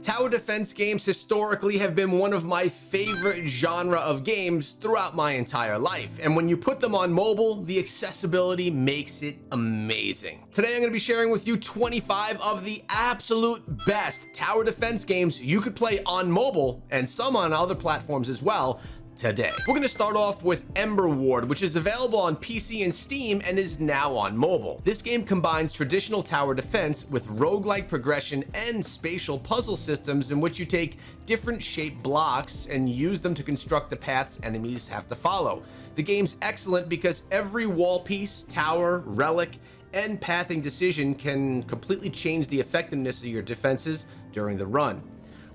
Tower defense games historically have been one of my favorite genre of games throughout my entire life, and when you put them on mobile, the accessibility makes it amazing. Today I'm going to be sharing with you 25 of the absolute best tower defense games you could play on mobile, and some on other platforms as well, today. We're going to start off with Emberward, which is available on PC and Steam and is now on mobile. This game combines traditional tower defense with roguelike progression and spatial puzzle systems in which you take different shaped blocks and use them to construct the paths enemies have to follow. The game's excellent because every wall piece, tower, relic, and pathing decision can completely change the effectiveness of your defenses during the run.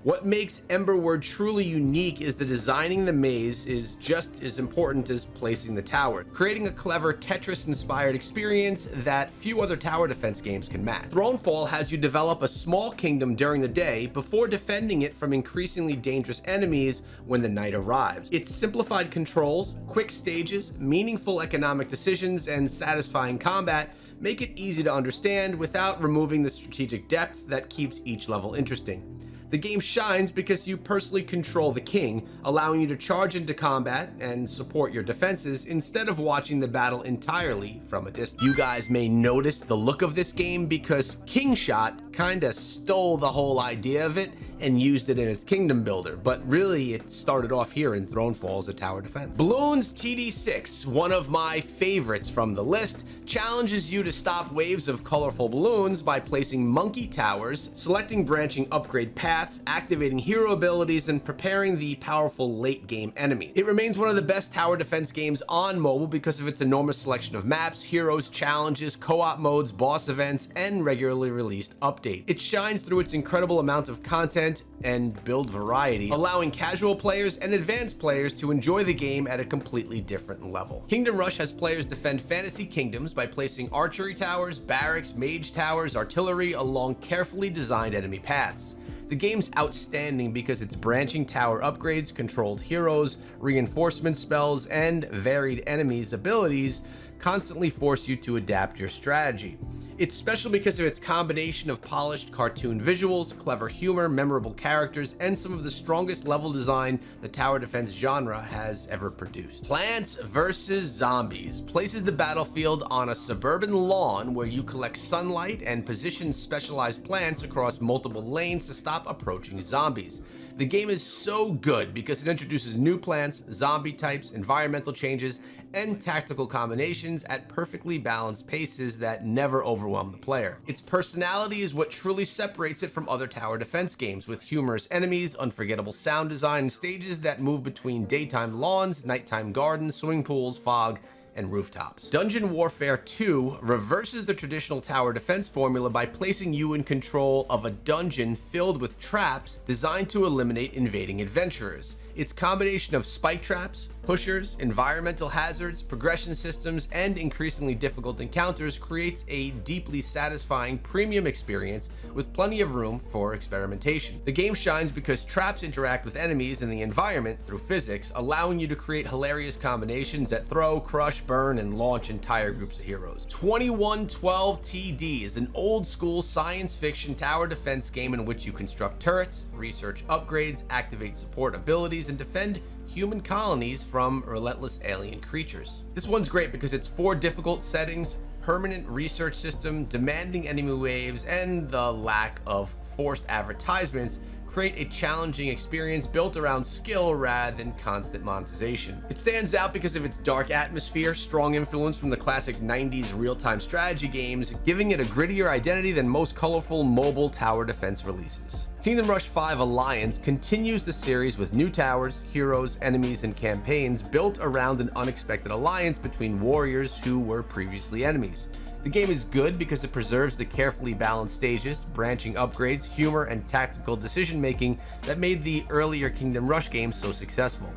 What makes Emberward truly unique is that designing the maze is just as important as placing the tower, creating a clever Tetris-inspired experience that few other tower defense games can match. Thronefall has you develop a small kingdom during the day before defending it from increasingly dangerous enemies when the night arrives. Its simplified controls, quick stages, meaningful economic decisions, and satisfying combat make it easy to understand without removing the strategic depth that keeps each level interesting. The game shines because you personally control the king, allowing you to charge into combat and support your defenses instead of watching the battle entirely from a distance. You guys may notice the look of this game because Kingshot kinda stole the whole idea of it and used it in its kingdom builder, but really it started off here in Thronefall as a tower defense. Bloons TD6, one of my favorites from the list, challenges you to stop waves of colorful balloons by placing monkey towers, selecting branching upgrade paths, activating hero abilities, and preparing the powerful late game enemy. It remains one of the best tower defense games on mobile because of its enormous selection of maps, heroes, challenges, co-op modes, boss events, and regularly released updates. It shines through its incredible amount of content and build variety, allowing casual players and advanced players to enjoy the game at a completely different level. Kingdom Rush has players defend fantasy kingdoms by placing archery towers, barracks, mage towers, artillery along carefully designed enemy paths. The game's outstanding because its branching tower upgrades, controlled heroes, reinforcement spells, and varied enemies' abilities constantly force you to adapt your strategy. It's special because of its combination of polished cartoon visuals, clever humor, memorable characters, and some of the strongest level design the tower defense genre has ever produced. Plants vs. Zombies places the battlefield on a suburban lawn where you collect sunlight and position specialized plants across multiple lanes to stop approaching zombies. The game is so good because it introduces new plants, zombie types, environmental changes, and tactical combinations at perfectly balanced paces that never overwhelm the player. Its personality is what truly separates it from other tower defense games, with humorous enemies, unforgettable sound design, and stages that move between daytime lawns, nighttime gardens, swimming pools, fog, and rooftops. Dungeon Warfare 2 reverses the traditional tower defense formula by placing you in control of a dungeon filled with traps designed to eliminate invading adventurers. Its combination of spike traps, pushers, environmental hazards, progression systems, and increasingly difficult encounters creates a deeply satisfying premium experience with plenty of room for experimentation. The game shines because traps interact with enemies and the environment through physics, allowing you to create hilarious combinations that throw, crush, burn, and launch entire groups of heroes. 2112 TD is an old-school science fiction tower defense game in which you construct turrets, research upgrades, activate support abilities, and defend human colonies from relentless alien creatures. This one's great because it's 4 difficult settings, permanent research system, demanding enemy waves, and the lack of forced advertisements create a challenging experience built around skill rather than constant monetization. It stands out because of its dark atmosphere, strong influence from the classic 90s real-time strategy games, giving it a grittier identity than most colorful mobile tower defense releases. Kingdom Rush 5 Alliance continues the series with new towers, heroes, enemies, and campaigns built around an unexpected alliance between warriors who were previously enemies. The game is good because it preserves the carefully balanced stages, branching upgrades, humor, and tactical decision-making that made the earlier Kingdom Rush games so successful.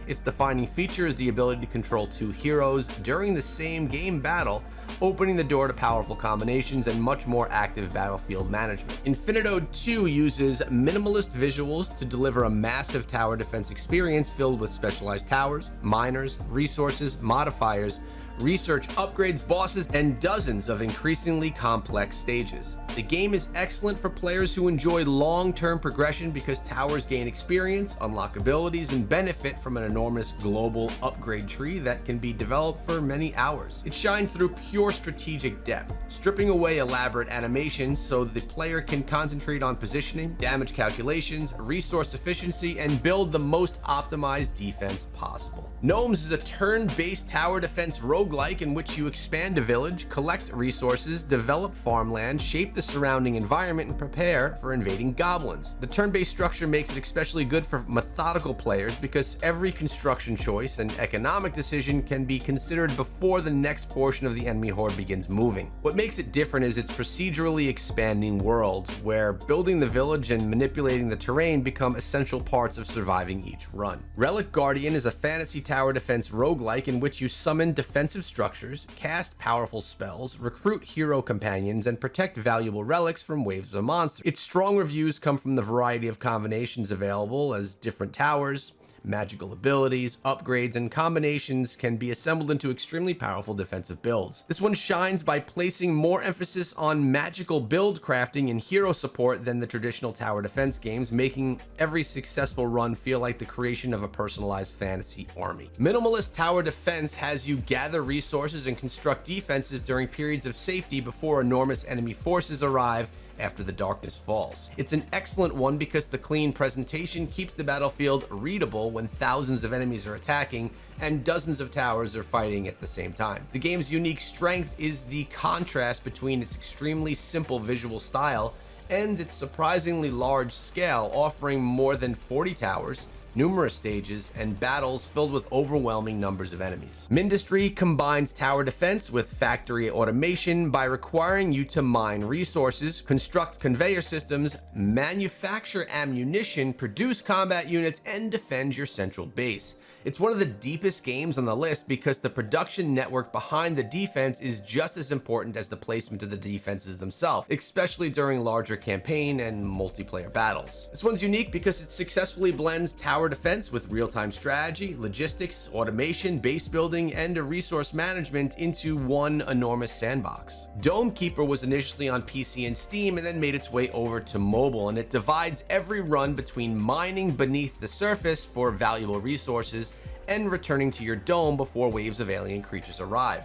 Its defining feature is the ability to control 2 heroes during the same game battle, opening the door to powerful combinations and much more active battlefield management. Infinitode 2 uses minimalist visuals to deliver a massive tower defense experience filled with specialized towers, miners, resources, modifiers, research upgrades, bosses, and dozens of increasingly complex stages. The game is excellent for players who enjoy long-term progression because towers gain experience, unlock abilities, and benefit from an enormous global upgrade tree that can be developed for many hours. It shines through pure strategic depth, stripping away elaborate animations so the player can concentrate on positioning, damage calculations, resource efficiency, and build the most optimized defense possible. Gnomes is a turn-based tower defense roguelike in which you expand a village, collect resources, develop farmland, shape the surrounding environment, and prepare for invading goblins. The turn-based structure makes it especially good for methodical players because every construction choice and economic decision can be considered before the next portion of the enemy horde begins moving. What makes it different is its procedurally expanding world, where building the village and manipulating the terrain become essential parts of surviving each run. Relic Guardian is a fantasy tower defense roguelike in which you summon defensive structures, cast powerful spells, recruit hero companions, and protect valuable relics from waves of monsters. Its strong reviews come from the variety of combinations available, as different towers, magical abilities, upgrades, and combinations can be assembled into extremely powerful defensive builds. This one shines by placing more emphasis on magical build crafting and hero support than the traditional tower defense games, making every successful run feel like the creation of a personalized fantasy army. Minimalist Tower Defense has you gather resources and construct defenses during periods of safety before enormous enemy forces arrive after the darkness falls. It's an excellent one because the clean presentation keeps the battlefield readable when thousands of enemies are attacking and dozens of towers are fighting at the same time. The game's unique strength is the contrast between its extremely simple visual style and its surprisingly large scale, offering more than 40 towers, numerous stages, and battles filled with overwhelming numbers of enemies. Mindustry combines tower defense with factory automation by requiring you to mine resources, construct conveyor systems, manufacture ammunition, produce combat units, and defend your central base. It's one of the deepest games on the list because the production network behind the defense is just as important as the placement of the defenses themselves, especially during larger campaign and multiplayer battles. This one's unique because it successfully blends tower defense with real-time strategy, logistics, automation, base building, and resource management into one enormous sandbox. Dome Keeper was initially on PC and Steam and then made its way over to mobile, and it divides every run between mining beneath the surface for valuable resources and returning to your dome before waves of alien creatures arrive.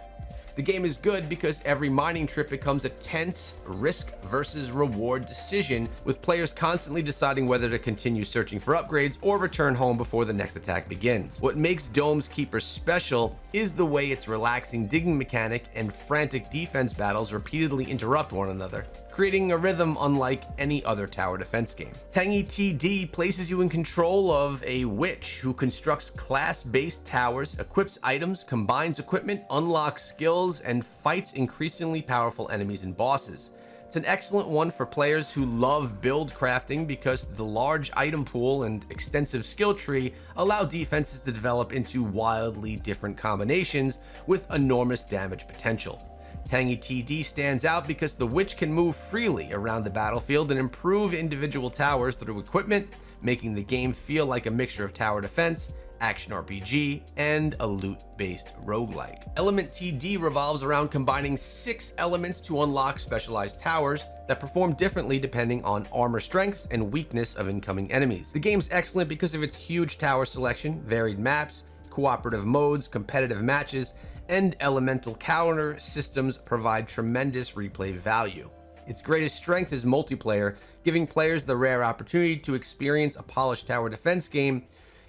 The game is good because every mining trip becomes a tense risk versus reward decision, with players constantly deciding whether to continue searching for upgrades or return home before the next attack begins. What makes Dome's Keeper special is the way its relaxing digging mechanic and frantic defense battles repeatedly interrupt one another, creating a rhythm unlike any other tower defense game. Tangy TD places you in control of a witch who constructs class-based towers, equips items, combines equipment, unlocks skills, and fights increasingly powerful enemies and bosses. It's an excellent one for players who love build crafting because the large item pool and extensive skill tree allow defenses to develop into wildly different combinations with enormous damage potential. Tangy TD stands out because the witch can move freely around the battlefield and improve individual towers through equipment, making the game feel like a mixture of tower defense, action RPG, and a loot-based roguelike. Element TD revolves around combining 6 elements to unlock specialized towers that perform differently depending on armor strengths and weakness of incoming enemies. The game's excellent because of its huge tower selection, varied maps, cooperative modes, competitive matches, and elemental counter systems provide tremendous replay value. Its greatest strength is multiplayer, giving players the rare opportunity to experience a polished tower defense game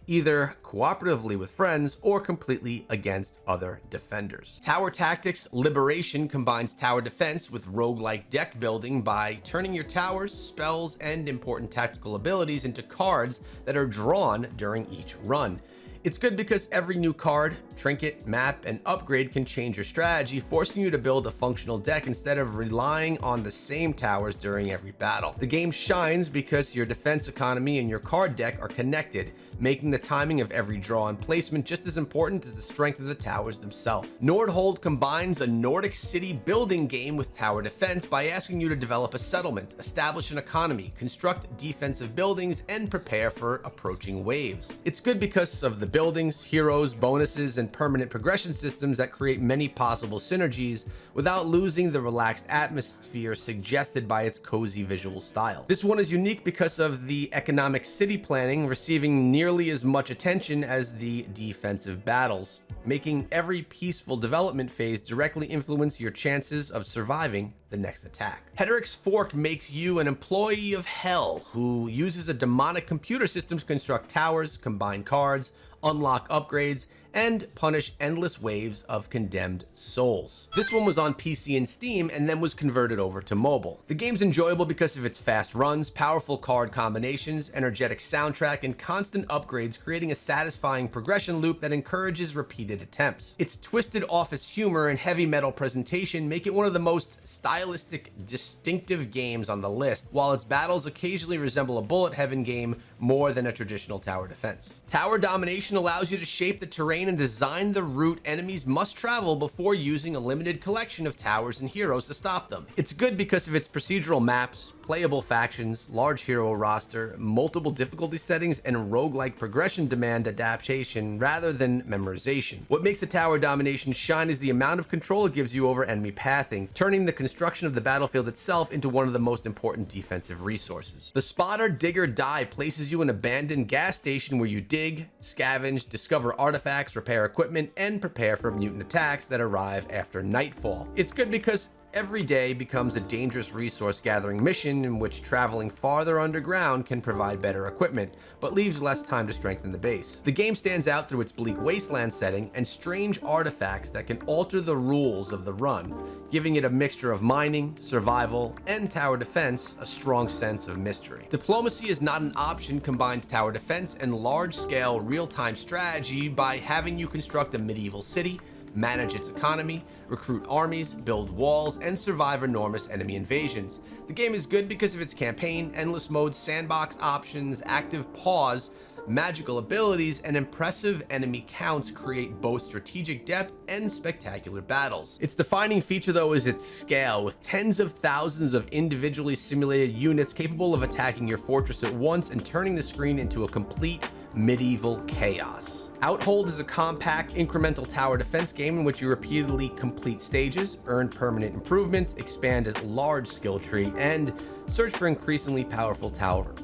either cooperatively with friends or completely against other defenders. Tower Tactics Liberation combines tower defense with roguelike deck building by turning your towers, spells, and important tactical abilities into cards that are drawn during each run. It's good because every new card, trinket, map, and upgrade can change your strategy, forcing you to build a functional deck instead of relying on the same towers during every battle. The game shines because your defense economy and your card deck are connected, making the timing of every draw and placement just as important as the strength of the towers themselves. Nordhold combines a Nordic city building game with tower defense by asking you to develop a settlement, establish an economy, construct defensive buildings, and prepare for approaching waves. It's good because of the buildings, heroes, bonuses, and permanent progression systems that create many possible synergies without losing the relaxed atmosphere suggested by its cozy visual style. This one is unique because of the economic city planning receiving nearly as much attention as the defensive battles, making every peaceful development phase directly influence your chances of surviving the next attack. Heretic's Fork makes you an employee of hell who uses a demonic computer system to construct towers, combine cards, unlock upgrades, and punish endless waves of condemned souls. This one was on PC and Steam and then was converted over to mobile. The game's enjoyable because of its fast runs, powerful card combinations, energetic soundtrack, and constant upgrades, creating a satisfying progression loop that encourages repeated attempts. Its twisted office humor and heavy metal presentation make it one of the most stylistic, distinctive games on the list, while its battles occasionally resemble a bullet heaven game more than a traditional tower defense. Tower Domination allows you to shape the terrain and design the route enemies must travel before using a limited collection of towers and heroes to stop them. It's good because of its procedural maps, playable factions, large hero roster, multiple difficulty settings, and roguelike progression demand adaptation rather than memorization. What makes the Tower Domination shine is the amount of control it gives you over enemy pathing, turning the construction of the battlefield itself into one of the most important defensive resources. The Spotter Digger Die places you in an abandoned gas station where you dig, scavenge, discover artifacts, repair equipment, and prepare for mutant attacks that arrive after nightfall. It's good because every day becomes a dangerous resource gathering mission in which traveling farther underground can provide better equipment, but leaves less time to strengthen the base. The game stands out through its bleak wasteland setting and strange artifacts that can alter the rules of the run, giving it a mixture of mining, survival, and tower defense, a strong sense of mystery. Diplomacy is not an option combines tower defense and large-scale real-time strategy by having you construct a medieval city, manage its economy, recruit armies, build walls, and survive enormous enemy invasions. The game is good because of its campaign, endless mode, sandbox options, active pause, magical abilities, and impressive enemy counts create both strategic depth and spectacular battles. Its defining feature though is its scale, with tens of thousands of individually simulated units capable of attacking your fortress at once and turning the screen into a complete medieval chaos. Outhold is a compact, incremental tower defense game in which you repeatedly complete stages, earn permanent improvements, expand a large skill tree, and search for increasingly powerful tower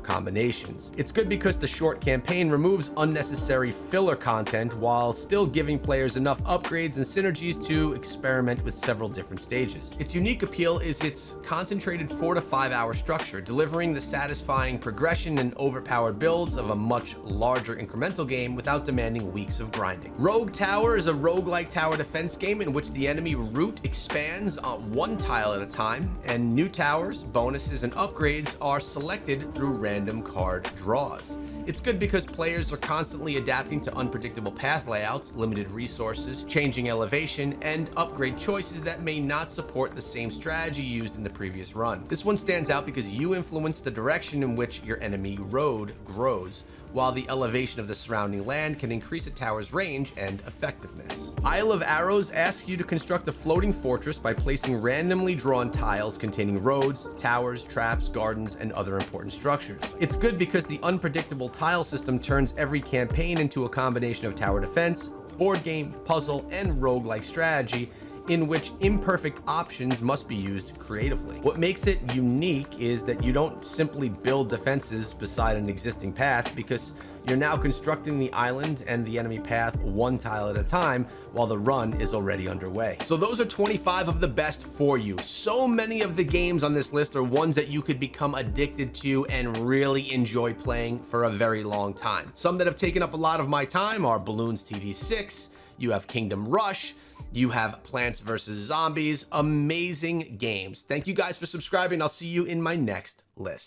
combinations. It's good because the short campaign removes unnecessary filler content while still giving players enough upgrades and synergies to experiment with several different stages. Its unique appeal is its concentrated 4 to 5 hour structure, delivering the satisfying progression and overpowered builds of a much larger incremental game without demanding weeks of grinding. Rogue Tower is a roguelike tower defense game in which the enemy route expands on one tile at a time, and new towers, bonuses, and upgrades are selected through random card draws. It's good because players are constantly adapting to unpredictable path layouts, limited resources, changing elevation, and upgrade choices that may not support the same strategy used in the previous run. This one stands out because you influence the direction in which your enemy road grows, while the elevation of the surrounding land can increase a tower's range and effectiveness. Isle of Arrows asks you to construct a floating fortress by placing randomly drawn tiles containing roads, towers, traps, gardens, and other important structures. It's good because the unpredictable tile system turns every campaign into a combination of tower defense, board game, puzzle, and roguelike strategy in which imperfect options must be used creatively. What makes it unique is that you don't simply build defenses beside an existing path, because you're now constructing the island and the enemy path one tile at a time while the run is already underway. So those are 25 of the best for you. So many of the games on this list are ones that you could become addicted to and really enjoy playing for a very long time. Some that have taken up a lot of my time are Bloons TD6, you have Kingdom Rush, you have Plants vs. Zombies. Amazing games. Thank you guys for subscribing. I'll see you in my next list.